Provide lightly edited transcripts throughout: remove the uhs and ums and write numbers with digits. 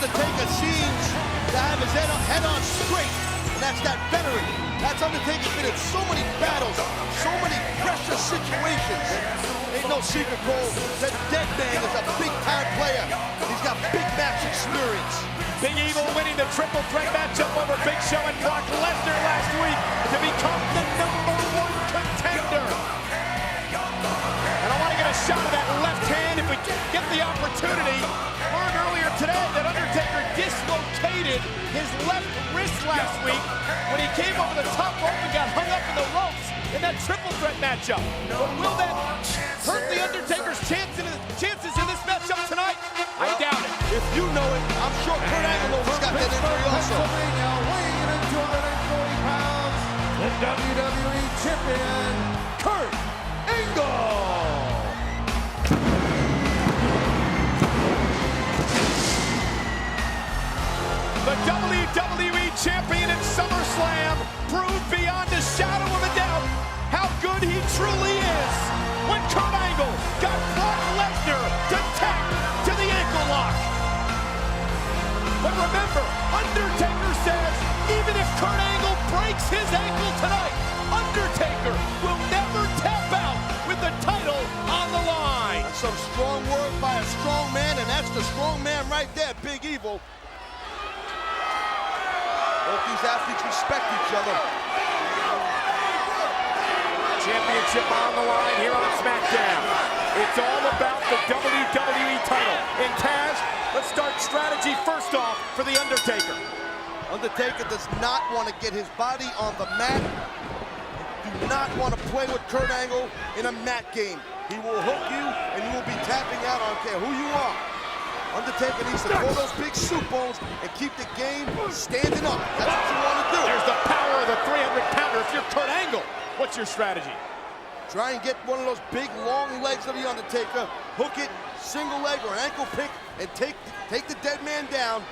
Undertaker seems to have his head on straight, and that's that veteran. That's Undertaker's been in so many battles, so many pressure situations. Ain't no secret, Cole, that Dead Man is a big-time player. He's got big match experience. Big Evil winning the triple threat matchup over Big Show and Brock Lesnar last week to become the #1 contender. And I want to get a shot of that left hand if we get the opportunity. Learned earlier today that Undertaker dislocated his left wrist last week when he came over the top rope and got hung up in the ropes in that triple threat matchup. But will that hurt the Undertaker's chances in this matchup tonight? I doubt it. If you know it, I'm sure Kurt Angle knows he's got that injury also. Weighing in at 240 pounds, the WWE Champion, Kurt Angle. The WWE Champion in SummerSlam proved beyond a shadow of a doubt how good he truly is when Kurt Angle got Brock Lesnar to tap to the ankle lock. But remember, Undertaker says even if Kurt Angle breaks his ankle tonight, Undertaker will never tap out with the title on the line. That's some strong words by a strong man, and that's the strong man right there, Big Evil. Both these athletes respect each other. Championship on the line here on SmackDown. It's all about the WWE title. And Taz, let's start strategy first off for The Undertaker. Undertaker does not want to get his body on the mat. Do not want to play with Kurt Angle in a mat game. He will hook you, and you will be tapping out. I don't care who you are. Undertaker needs to throw those big soup bones and keep the game standing up. That's what you want to do. There's the power of the 300-pounder. If you're Kurt Angle, what's your strategy? Try and get one of those big, long legs of The Undertaker, hook it, single leg or an ankle pick, and take the dead man down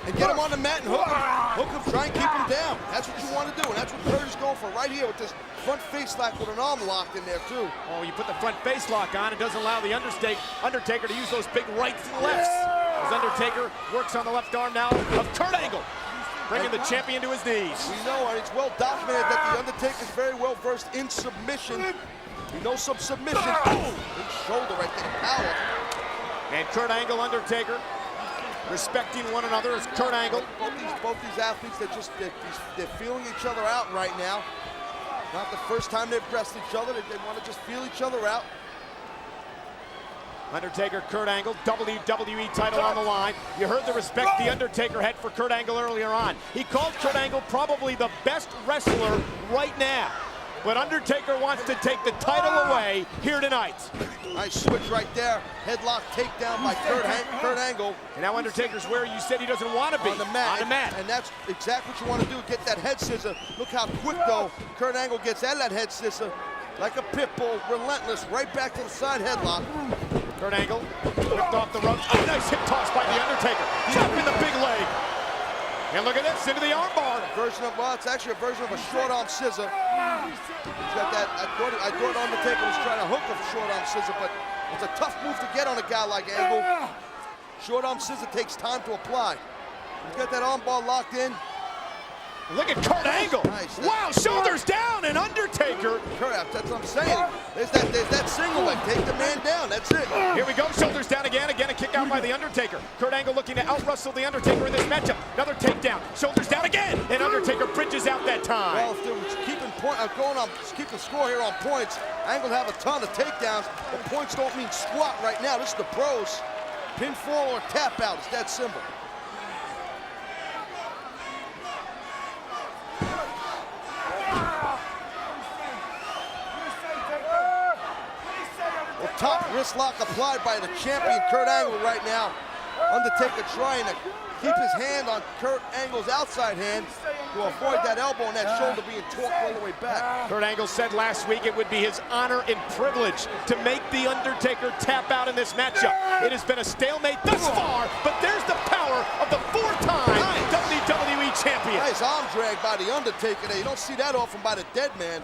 and get him on the mat and hook him. Hook him, try and keep him down. That's what you want to do, and that's what Kurt is going for right here with this front face lock with an arm locked in there, too. Oh, you put the front face lock on, it doesn't allow the Undertaker to use those big rights and lefts. As Undertaker works on the left arm now of Kurt Angle, bringing the champion to his knees. We know, and it's well documented that The Undertaker is very well versed in submission. He knows some submission. Oh, big shoulder right there, power. And Kurt Angle, Undertaker, respecting one another as Kurt Angle. Both these athletes, they're feeling each other out right now. Not the first time they've wrestled each other. They want to just feel each other out. Undertaker, Kurt Angle, WWE title on the line. You heard the respect The Undertaker had for Kurt Angle earlier on. He called Kurt Angle probably the best wrestler right now. But Undertaker wants to take the title away here tonight. Nice switch right there. Headlock takedown by Kurt Angle. And now Undertaker's where you said he doesn't want to be. On the mat. And that's exactly what you want to do, get that head scissor. Look how quick, though, Kurt Angle gets out of that head scissor. Like a pit bull, relentless, right back to the side headlock. Kurt Angle whipped off the ropes. Oh, nice hip toss by The Undertaker. Chopping the big leg. And look at this, into the armbar. Well, it's actually a version of a short arm scissor. He's got that. I thought Undertaker was trying to hook a short arm scissor, but it's a tough move to get on a guy like Angle. Short arm scissor takes time to apply. He's got that armbar locked in. Look at Kurt Angle. Nice. Wow, shoulders down, and Undertaker. Kurt, that's what I'm saying. There's that single leg. Take the man down. That's it. Here we go. Shoulders down again. Again, a kick out by The Undertaker. Kurt Angle looking to out-wrestle The Undertaker in this matchup. Another takedown. Shoulders down again. And Undertaker bridges out that time. Well, if they were keeping score here on points, Angle have a ton of takedowns, but points don't mean squat right now. This is the pros. Pinfall or tap out. It's that simple. Top wrist lock applied by the champion, Kurt Angle, right now. Undertaker trying to keep his hand on Kurt Angle's outside hand to avoid that elbow and that shoulder being torqued all the way back. Kurt Angle said last week it would be his honor and privilege to make The Undertaker tap out in this matchup. It has been a stalemate thus far, but there's the power of the four-time WWE Champion. Nice arm drag by The Undertaker there. You don't see that often by the dead man.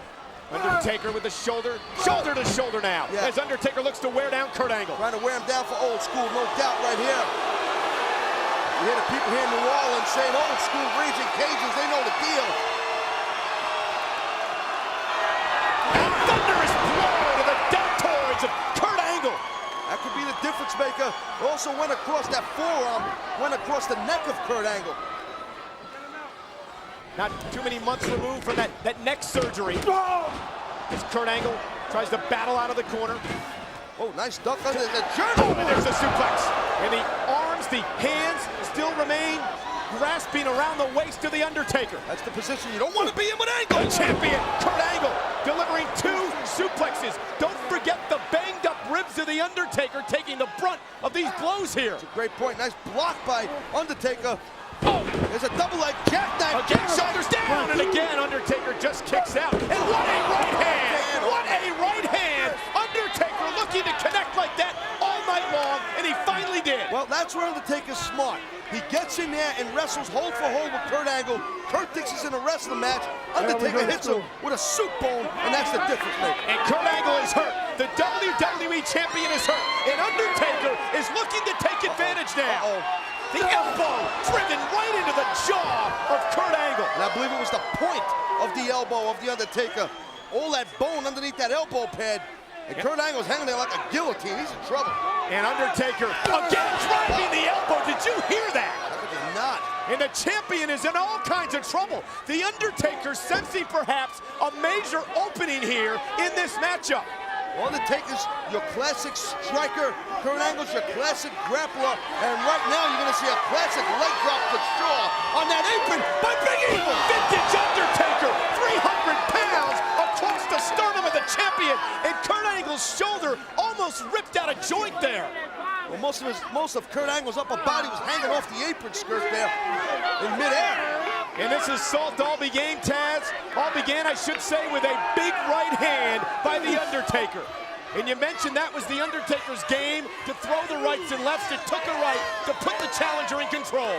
Undertaker with the shoulder to shoulder now, as Undertaker looks to wear down Kurt Angle. Trying to wear him down for old school, no doubt right here. You hear the people here in New Orleans saying old school raging Cajuns, they know the deal. Thunderous blow to the deltoids of Kurt Angle. That could be the difference maker. Also went across that forearm, went across the neck of Kurt Angle. Not too many months removed from that neck surgery. As Kurt Angle tries to battle out of the corner. Oh, nice duck under the German. And there's the suplex. And the arms, the hands still remain grasping around the waist of the Undertaker. That's the position you don't want to be in with Angle. The champion, Kurt Angle, delivering 2 suplexes. Don't forget the banged up ribs of the Undertaker taking the brunt of these blows here. That's a great point. Nice block by Undertaker. Oh, there's a double leg jackknife. Again, shoulders down, and again, Undertaker just kicks out. And what a right hand! What a right hand! Undertaker looking to connect like that all night long, and he finally did. Well, that's where Undertaker's smart. He gets in there and wrestles hold for hold with Kurt Angle. Kurt thinks he's in a wrestling match. Undertaker hits him with a soup bone, and that's the difference maker. And Kurt Angle is hurt. The WWE Champion is hurt. And Undertaker is looking to take advantage now. The elbow driven right into the jaw of Kurt Angle. And I believe it was the point of the elbow of the Undertaker. All that bone underneath that elbow pad. And Kurt Angle's hanging there like a guillotine. He's in trouble. And Undertaker again driving the elbow. Did you hear that? How could you not? And the champion is in all kinds of trouble. The Undertaker sensing perhaps a major opening here in this matchup. Undertaker's your classic striker. Kurt Angle's your classic grappler. And right now you're going to see a classic leg drop to Shaw on that apron by Big Evil. Vintage Undertaker, 300 pounds across the sternum of the champion. And Kurt Angle's shoulder almost ripped out of joint there. Well, most of Kurt Angle's upper body was hanging off the apron skirt there in midair. And this assault all began, Taz, I should say, with a big right hand by The Undertaker. And you mentioned that was The Undertaker's game, to throw the rights and lefts. It took a right to put the challenger in control.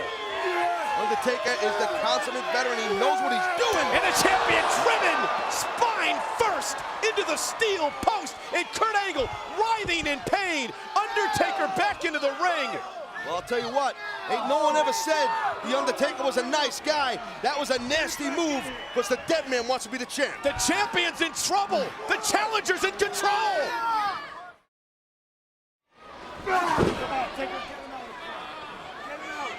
Undertaker is the consummate veteran. He knows what he's doing. And the champion driven spine first into the steel post. And Kurt Angle writhing in pain. Undertaker back into the ring. Well, I'll tell you what, ain't no one ever said The Undertaker was a nice guy. That was a nasty move, because the dead man wants to be the champ. The champion's in trouble. The challenger's in control.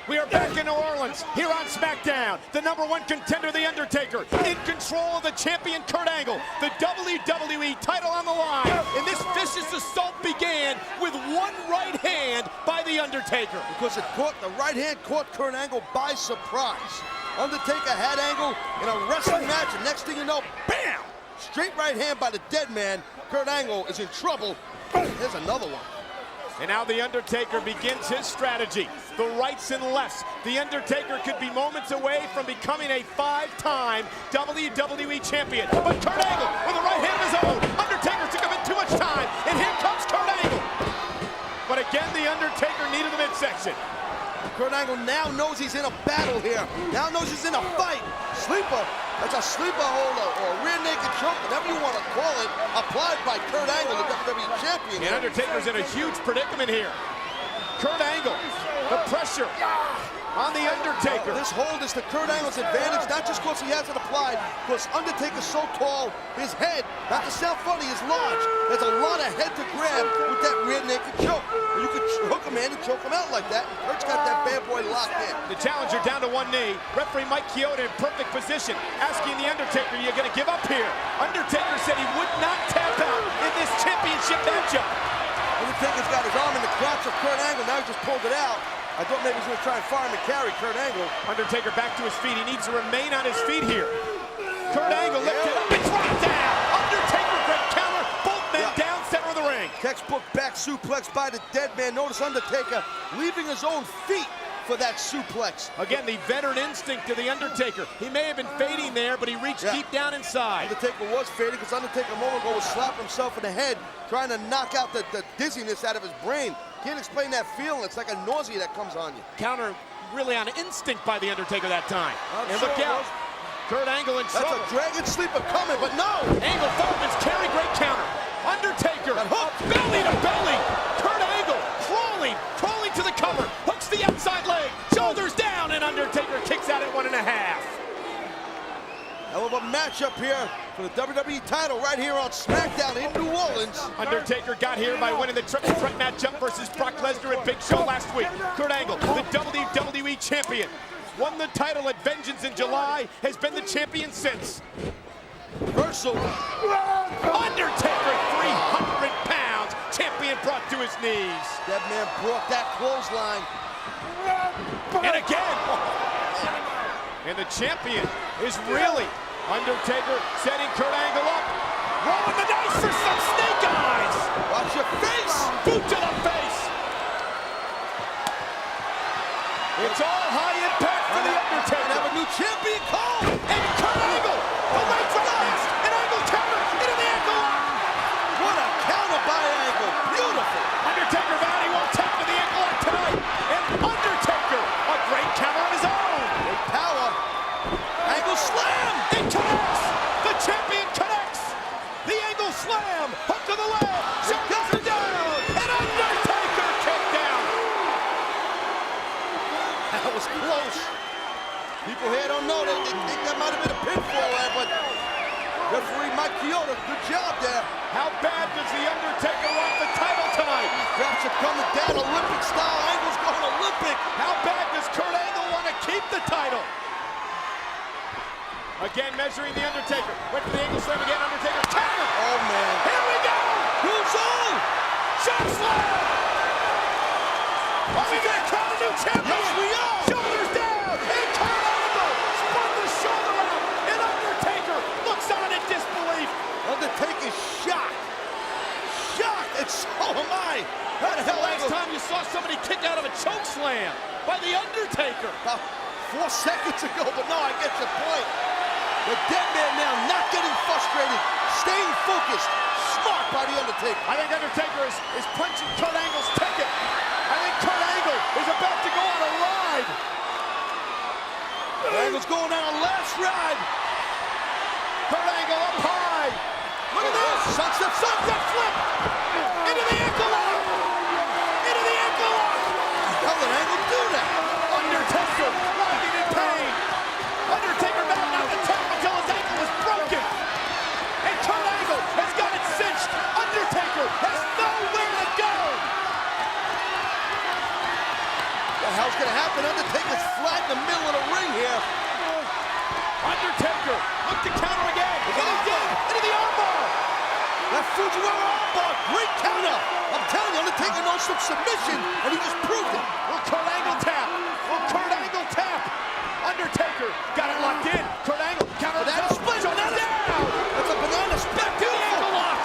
We are back in New Orleans, here on SmackDown. The #1 contender, The Undertaker, in control of the champion, Kurt Angle. The WWE title on the line. And this vicious assault began with one right hand by The Undertaker. Because the right hand caught Kurt Angle by surprise. Undertaker had Angle in a wrestling match, and next thing you know, bam! Straight right hand by the dead man. Kurt Angle is in trouble. There's another one. And now The Undertaker begins his strategy. The rights and lefts. The Undertaker could be moments away from becoming a 5-time WWE Champion. But Kurt Angle with a right hand of his own. Undertaker took him in too much time. And here comes Kurt Angle. But again, The Undertaker needed the midsection. Kurt Angle now knows he's in a battle here. Now knows he's in a fight. Sleeper. That's a sleeper hold or a rear naked choke, whatever you want to call it, applied by Kurt Angle, the WWE Champion. And Undertaker's in a huge predicament here. Kurt Angle, the pressure on The Undertaker. This hold is to Kurt Angle's advantage, not just because he has it applied, because Undertaker's so tall, his head, not to sound funny, is large. There's a lot of head to grab with that rear naked choke. You could hook him in and choke him out like that, and Kurt's got that bad boy locked in. The challenger down to one knee. Referee Mike Chioda in perfect position, asking The Undertaker, "You're going to give up here?" Undertaker said he would not tap out in this championship matchup. Undertaker's got his arm in the crotch of Kurt Angle, now he just pulled it out. I thought maybe he was going to try and fire him and carry Kurt Angle. Undertaker back to his feet. He needs to remain on his feet here. Kurt Angle lifted up and dropped down. Undertaker, great counter. Both men down center of the ring. Textbook back suplex by the dead man. Notice Undertaker leaving his own feet for that suplex. Again, the veteran instinct of The Undertaker. He may have been fading there, but he reached deep down inside. Undertaker was fading because Undertaker a moment ago was slapping himself in the head, trying to knock out the dizziness out of his brain. Can't explain that feeling. It's like a nausea that comes on you. Counter really on instinct by The Undertaker that time. And look out. Kurt Angle in trouble. That's a dragon sleeper coming, but no! Angle Falcons carry, great counter. Undertaker, hook, belly to belly. Kurt Angle crawling to the cover. Hooks the outside leg. Shoulder Hell of a matchup here for the WWE title right here on SmackDown in New Orleans. Undertaker got here by winning the triple threat matchup versus Brock Lesnar and Big Show last week. Kurt Angle, the WWE Champion, won the title at Vengeance in July, has been the champion since. Reversal. Undertaker, 300 pounds, champion brought to his knees. That man broke that clothesline. And again. And the champion is really Undertaker setting Kurt Angle up. Rolling the dice for some snake eyes. Watch your face. Boot to the face. It's all high impact for the Undertaker. And have a new champion called. And Kurt Angle, away from the mast. And Angle counter into the ankle lock. What a counter by Angle. Beautiful. Undertaker vowed he won't tap to the ankle lock tonight. And Undertaker, a great counter of his own. Great power. Angle slam. It connects. The champion connects. The Angle slam. Hook to the leg. Shoulders are down. And Undertaker kicked down. That was close. People here don't know. They think that might have been a pinfall there, but referee Mike Chioda, good job there. How bad does the Undertaker want the title tonight? Drops are coming down, Olympic style. Angle's going Olympic. How bad does Kurt Angle want to keep the title? Again, measuring the Undertaker. Went for the Angle slam again. Undertaker counter. Oh, man. Here we go. Who's on? Choke slam. Are we going to crown a new champion? Yes, we are. Shoulders down. And Kurt Angle spun the shoulder out. And Undertaker looks on in disbelief. Undertaker's shocked. Shocked, and so am I. How the hell Last Angle? time you saw somebody kick out of a choke slam by the Undertaker. About 4 seconds ago, but no, I get your point. The dead man now not getting frustrated, staying focused. Smart by the Undertaker. I think Undertaker is punching Kurt Angle's ticket. I think Kurt Angle is about to go on a ride. Angle's going on a last ride. Kurt Angle up high. Look at this. Sunset Flip. Into the ankle lock. Into the ankle lock. How did Angle do that? Undertaker writhing in pain. Undertaker vowed not to tap until his ankle was broken. And Kurt Angle has got it cinched. Undertaker has nowhere to go. What the hell's gonna happen? Undertaker's flat in the middle of the ring here. Undertaker looked to counter again. And he did. Into the armbar. That Fujiwara armbar, great counter. I'm telling you, Undertaker knows some submission, and he just proved it. Will Kurt Angle tap? Will Kurt Angle tap? Undertaker got it locked in. Kurt Angle counter. Banana split. Shoulders down. That's a banana split. To the ankle lock.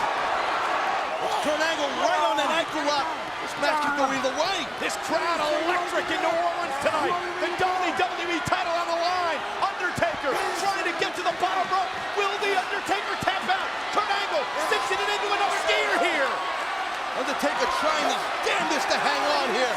Kurt Angle right on that ankle lock. This match could go either way. This crowd electric in New Orleans tonight. The WWE title on the line. Undertaker trying to get to the bottom rope. Will the Undertaker tap out? Kurt Angle sticks it into another gear here. Undertaker trying his damnedest to hang on here.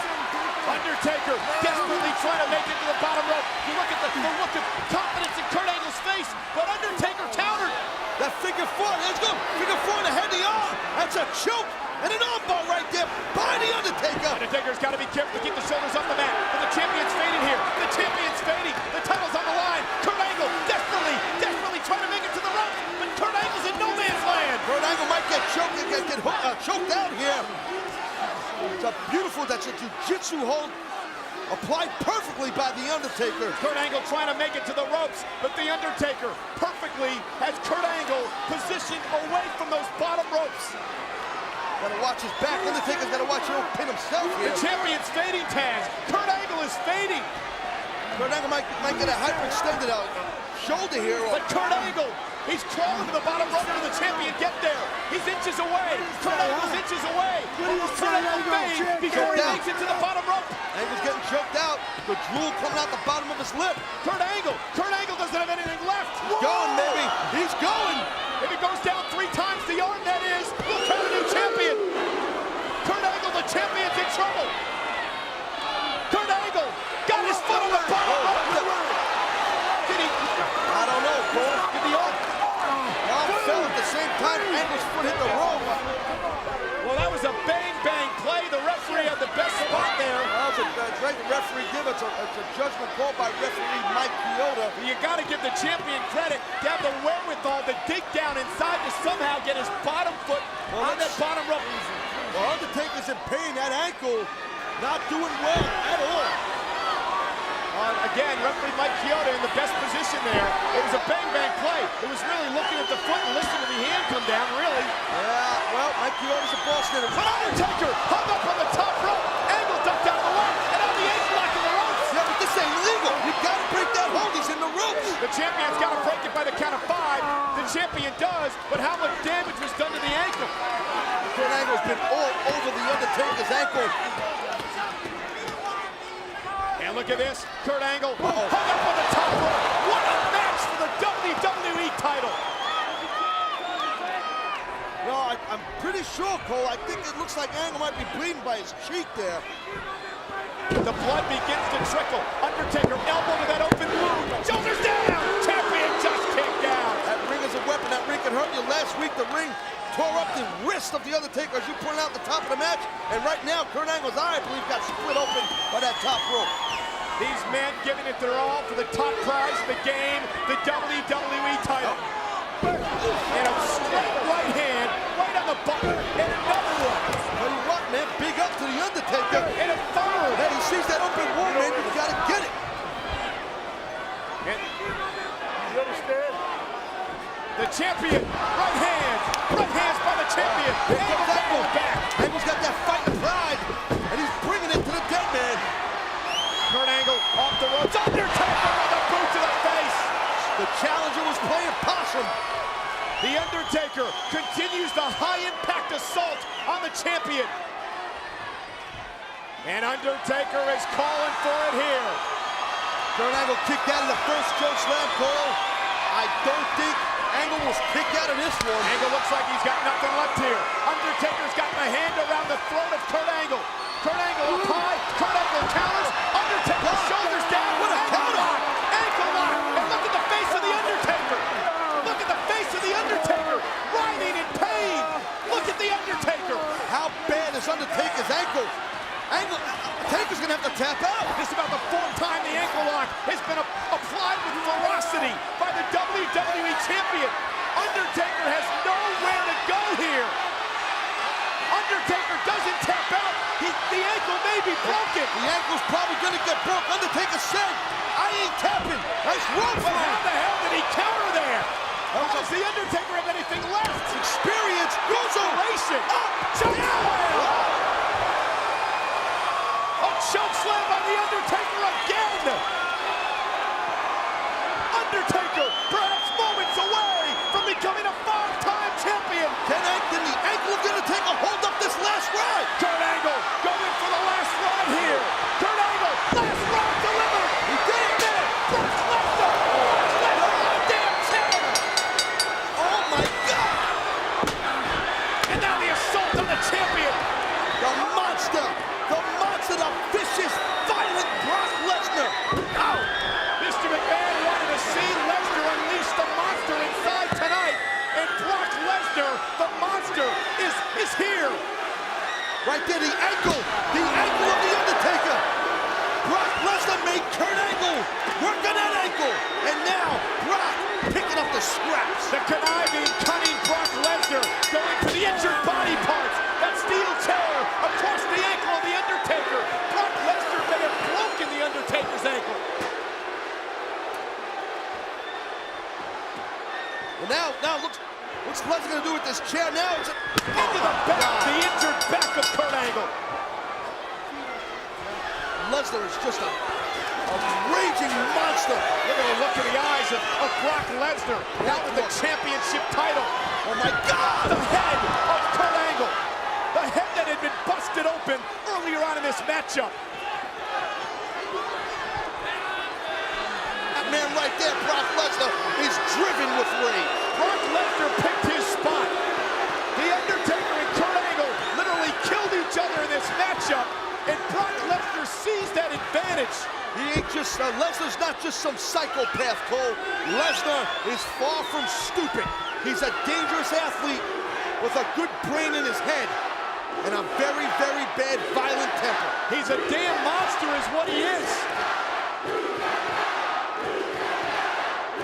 Undertaker desperately trying to make it to the bottom rope. You look at the look of confidence in Kurt Angle's face, but Undertaker countered. That figure four, let's go. Figure four in the head of the arm. That's a choke and an armbar right there by the Undertaker. Undertaker's got to be careful to keep the shoulders off the mat. But the champion's fading here. The champion's fading. The title's on the line. Kurt Angle desperately trying to make it to the rope. But Kurt Angle's in no man's land. Kurt Angle might get choked out here. It's a beautiful, that's a jiu-jitsu hold applied perfectly by the Undertaker. Kurt Angle trying to make it to the ropes, but the Undertaker perfectly has Kurt Angle positioned away from those bottom ropes. Gotta watch his back. Undertaker's gotta watch him pin himself here. The champion's fading, Taz. Kurt Angle is fading. Kurt Angle might get a hyperextended shoulder here. But Kurt Angle, he's crawling to the bottom rope to the champion get there. He's inches away. Kurt Angle's inches away. Kurt Angle fades before he makes it to the bottom rope. Angle's getting choked out. The drool coming out the bottom of his lip. Kurt Angle doesn't have anything left. He's going, baby. He's going. If it goes down 3 times the arm, that is, we'll crown a new champion. Kurt Angle, the champion's in trouble. Kurt Angle got his foot on the bottom rope. Did he? I don't know, Cole. Did the arm? Arm fell at the same time. Angle's foot hit the rope. Well, that was a bang play. The referee had the best spot there. That was a great referee. Give a it's a judgment called by referee Mike Chioda. You got to give the champion credit to have the wherewithal to dig down inside to somehow get his bottom foot on that bottom rope. Well, Undertaker's in pain. That ankle not doing well at all. Again, referee Mike Chioda in the best position there. It was a bang-bang play. It was really looking at the foot and listening to the hand come down, really. Yeah, well, Mike Chioda's a boss hitter. But Undertaker hung up on the top rope. Angle ducked out of the way, and on the ankle lock in the ropes. Yeah, but this ain't legal. You gotta break that hold. He's in the ropes. The champion's got to break it by the count of 5. The champion does, but how much damage was done to the ankle? Kurt Angle's been all over the Undertaker's ankle. And look at this, Kurt Angle hung up on the top rope. What a match for the WWE title. No, I'm pretty sure, Cole. I think it looks like Angle might be bleeding by his cheek there. The blood begins to trickle. Undertaker elbow to that open wound. Shoulders down. Champion just kicked down. That ring is a weapon. That ring can hurt you. Last week, the ring tore up the wrist of the Undertaker, as you pointed out at the top of the match. And right now, Kurt Angle's eye, I believe, got split open by that top rope. These men giving it their all for the top prize of the game, the WWE title. And a straight right hand, right on the button, and another one. Tell you what, man, big up to the Undertaker. And a third. Hey, he sees that open wound, man, you gotta get it. And you understand? The champion, right hands by the champion. Here comes Angle. Back. Angle's got that fighting pride, and he's bringing it to the dead man. Kurt Angle off the ropes. Undertaker with a boot to the face. The challenger was playing possum. The Undertaker continues the high-impact assault on the champion. And Undertaker is calling for it here. Kurt Angle kicked out of the first choke slam, Cole. I don't think Angle was kicked out of this one. Angle looks like he's got nothing left here. Undertaker's got the hand around the throat of Kurt Angle. Kurt Angle up high. Kurt Angle counters. Undertaker shoulders down. What a counter! Ankle lock. And look at the face of the Undertaker. Look at the face of the Undertaker. Writhing in pain. Look at the Undertaker. How bad is Undertaker's ankle? Undertaker's gonna have to tap out. This is about the 4th time the ankle lock has been applied with ferocity by the WWE Champion. Undertaker has nowhere to go here. Undertaker doesn't tap out. The ankle may be broken. The ankle's probably gonna get broke. Undertaker said, I ain't tapping. Nice rope. But how the hell did he counter there? Does the Undertaker have anything left? Experience goes on. Choke slam by the Undertaker again. Undertaker, perhaps moments away from becoming a 5-time champion. Can the ankle of the Undertaker hold up this last ride? Kurt Angle going for the last ride here. Kurt Angle, last ride delivered. He did it. Brock Lesnar. Lesnar on a damn chair. Oh my God. And now the assault on the champion. The vicious, violent Brock Lesnar. Ow. Mr. McMahon wanted to see Lesnar unleash the monster inside tonight. And Brock Lesnar, the monster, is here. Right there, the ankle of the Undertaker. Brock Lesnar made Kurt Angle work on that ankle. And now, Brock picking up the scraps. The conniving, cunning Brock Lesnar going for the injured body parts. That steel chair across the ankle of the Undertaker. Brock Lesnar may have broken the Undertaker's ankle. Well, now what's Lesnar gonna do with this chair now? It's into the back, the injured back of Kurt Angle. Lesnar is just a raging monster. Look at the look in the eyes of Brock Lesnar. Now with the championship title. Oh my God! The head of Kurt Angle. The head that had been busted open earlier on in this matchup. That man right there, Brock Lesnar, is driven with rage. Brock Lesnar picked his spot. The Undertaker and Kurt Angle literally killed each other in this matchup, and Brock Lesnar sees that advantage. He ain't just, Lesnar's not just some psychopath, Cole. Lesnar is far from stupid. He's a dangerous athlete with a good brain in his head. and a very, very bad, violent temper. He's a damn monster is what he is.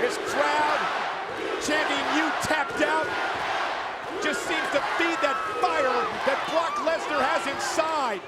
His crowd chanting, "You tapped out," just seems to feed that fire that Brock Lesnar has inside.